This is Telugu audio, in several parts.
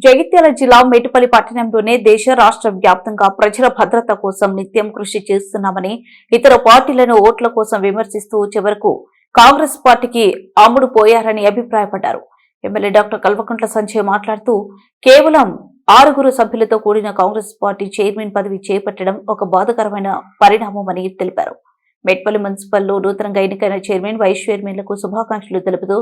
జగిత్యాల జిల్లా మేటిపల్లి పట్టణంలోనే దేశ రాష్ట్ర వ్యాప్తంగా ప్రజల భద్రత కోసం నిత్యం కృషి చేస్తున్నామని, ఇతర పార్టీలను ఓట్ల కోసం విమర్శిస్తూ చివరకు కాంగ్రెస్ పార్టీకి అమ్ముడు పోయారని అభిప్రాయపడ్డారు. ఎమ్మెల్యే డాక్టర్ కల్వకుంట్ల సంజయ్ మాట్లాడుతూ, కేవలం 6 సభ్యులతో కూడిన కాంగ్రెస్ పార్టీ చైర్మన్ పదవి చేపట్టడం ఒక బాధాకరమైన పరిణామమని తెలిపారు. మేట్పల్లి మున్సిపల్లో నూతనంగా ఎన్నికైన చైర్మన్, వైస్ చైర్మన్లకు శుభాకాంక్షలు తెలుపుతూ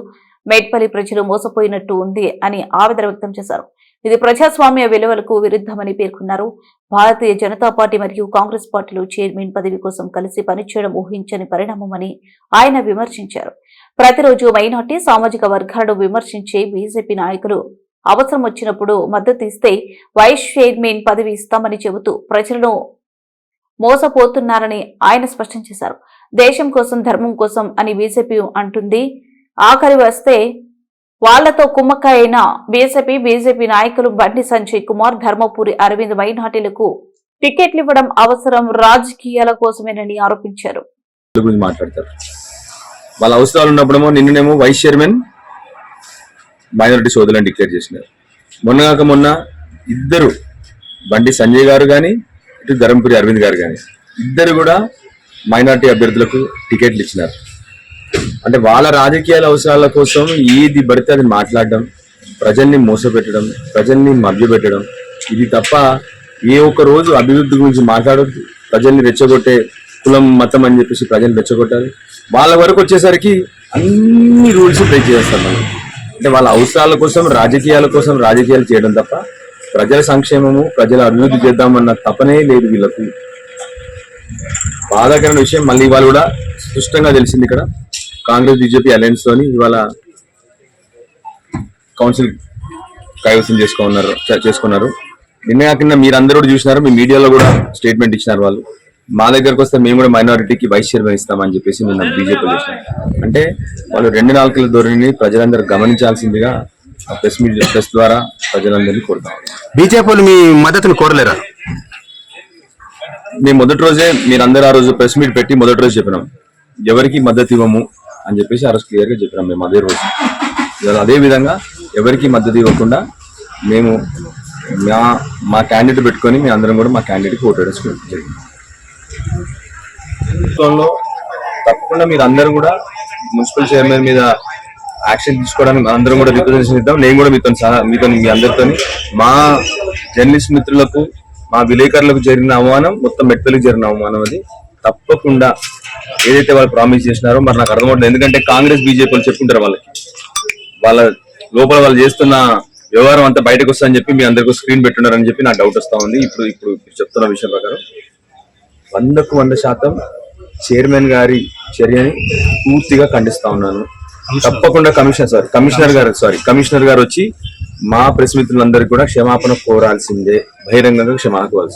మేట్పల్లి ప్రజలు మోసపోయినట్టు ఉంది అని ఆవేదన వ్యక్తం చేశారు. ఇది ప్రజాస్వామ్య విలువలకు విరుద్ధమని పేర్కొన్నారు. భారతీయ జనతా పార్టీ మరియు కాంగ్రెస్ పార్టీలు చైర్మన్ పదవి కోసం కలిసి పనిచేయడం ఊహించని పరిణామమని ఆయన విమర్శించారు. ప్రతిరోజు మైనార్టీ సామాజిక వర్గాలను విమర్శించే బీజేపీ నాయకులు అవసరం వచ్చినప్పుడు మద్దతు ఇస్తే వైస్ చైర్మన్ పదవి ఇస్తామని చెబుతూ ప్రజలను మోసపోతున్నారని ఆయన స్పష్టం చేశారు. దేశం కోసం, ధర్మం కోసం అని బీజేపీ అంటుంది. ఆఖరి వస్తే వాళ్లతో కుమ్మక్కైన బీజేపీ నాయకులు బండి సంజయ్ కుమార్, ధర్మపురి అరవింద్ మైనార్టీలకు టికెట్లు ఇవ్వడం అవసరం రాజకీయాల కోసమేనని ఆరోపించారు. వాళ్ళ అవసరాలు ఉన్నప్పుడేమో నిన్ననేమో వైస్ చైర్మన్ మైనారిటీ సోదరులను డిక్లేర్ చేసినారు. మొన్న ఇద్దరు బండి సంజయ్ గారు కానీ ఇటు ధర్మపురి అరవింద్ గారు కానీ ఇద్దరు కూడా మైనారిటీ అభ్యర్థులకు టికెట్లు ఇచ్చినారు. అంటే వాళ్ళ రాజకీయాల అవసరాల కోసం ఏది పడితే అది మాట్లాడడం, ప్రజల్ని మోసపెట్టడం, ప్రజల్ని మభ్యపెట్టడం, ఇది తప్ప ఏ ఒక్క రోజు అభివృద్ధి గురించి మాట్లాడొద్దు. ప్రజల్ని రెచ్చగొట్టే కులం, మతం అని చెప్పేసి ప్రజల్ని రెచ్చగొట్టాలి. వాళ్ళ వరకు వచ్చేసరికి అన్ని రూల్స్ బ్రేక్ చేస్తారు. మనం అంటే వాళ్ళ అవసరాల కోసం, రాజకీయాలు చేయడం తప్ప ప్రజల సంక్షేమము, ప్రజల అభివృద్ధి చేద్దామన్న తపనే లేదు వీళ్ళకు. బాధాకరమైన విషయం మళ్ళీ ఇవాళ కూడా స్పష్టంగా తెలిసింది. ఇక్కడ కాంగ్రెస్ బీజేపీ అలయన్స్ తోని ఇవాళ కౌన్సిల్ కైవసం చేసుకున్నారు. నిన్న మీరందరూ కూడా చూసినారు, మీ మీడియాలో కూడా స్టేట్మెంట్ ఇచ్చినారు. వాళ్ళు మా దగ్గరకు వస్తే మేము కూడా మైనారిటీకి వైస్ చైర్మన్ ఇస్తామని చెప్పేసి నిన్న బీజేపీ చేసినారు. అంటే వాళ్ళు 2 నాలుకల ధోరణిని ప్రజలందరూ గమనించాల్సిందిగా ప్రెస్ ద్వారా ప్రజలందరినీ కోరుతాం. బీజేపీ మీ మద్దతును కోరలేరా? మేము మొదటి రోజే, మీరందరూ ఆ రోజు ప్రెస్ మీట్ పెట్టి మొదటి రోజు చెప్పినాం, ఎవరికి మద్దతు ఇవ్వము అని చెప్పేసి ఆ రోజు క్లియర్ గా చెప్పినాం. మేము అదే రోజు అదే విధంగా ఎవరికి మద్దతు ఇవ్వకుండా మేము మా క్యాండిడేట్ పెట్టుకొని మీ అందరం కూడా మా క్యాండిడేట్కి ఓటు వేసుకోవడం జరిగింది. తప్పకుండా మీరు అందరూ కూడా మున్సిపల్ చైర్మన్ మీద యాక్షన్ తీసుకోవడానికి అందరం కూడా రిప్రజెంటేషన్ ఇద్దాం. నేను కూడా మీతో మీ అందరితో మా జర్నలిస్ట్ మిత్రులకు, మా విలేకరులకు జరిగిన అవమానం, మొత్తం మెట్పల్లికి జరిగిన అవమానం, అది తప్పకుండా ఏదైతే వాళ్ళు ప్రామిస్ చేసినారో మరి నాకు అర్థమవుతుంది. ఎందుకంటే కాంగ్రెస్ బీజేపీ వాళ్ళు చెప్పుకుంటారు, వాళ్ళ లోపల వాళ్ళు చేస్తున్న వ్యవహారం అంతా బయటకు వస్తుందని చెప్పి మీ అందరికీ స్క్రీన్ పెట్టున్నారని చెప్పి నాకు డౌట్ వస్తా ఉంది. ఇప్పుడు చెప్తున్న విషయం ప్రకారం 100% చైర్మన్ గారి చర్యని పూర్తిగా ఖండిస్తా ఉన్నాను. తప్పకుండా కమిషనర్ గారు వచ్చి మా ప్రెస్ మిత్రులందరికీ కూడా క్షమాపణ కోరాల్సిందే, బహిరంగంగా క్షమాపణ కోరాల్సిందే.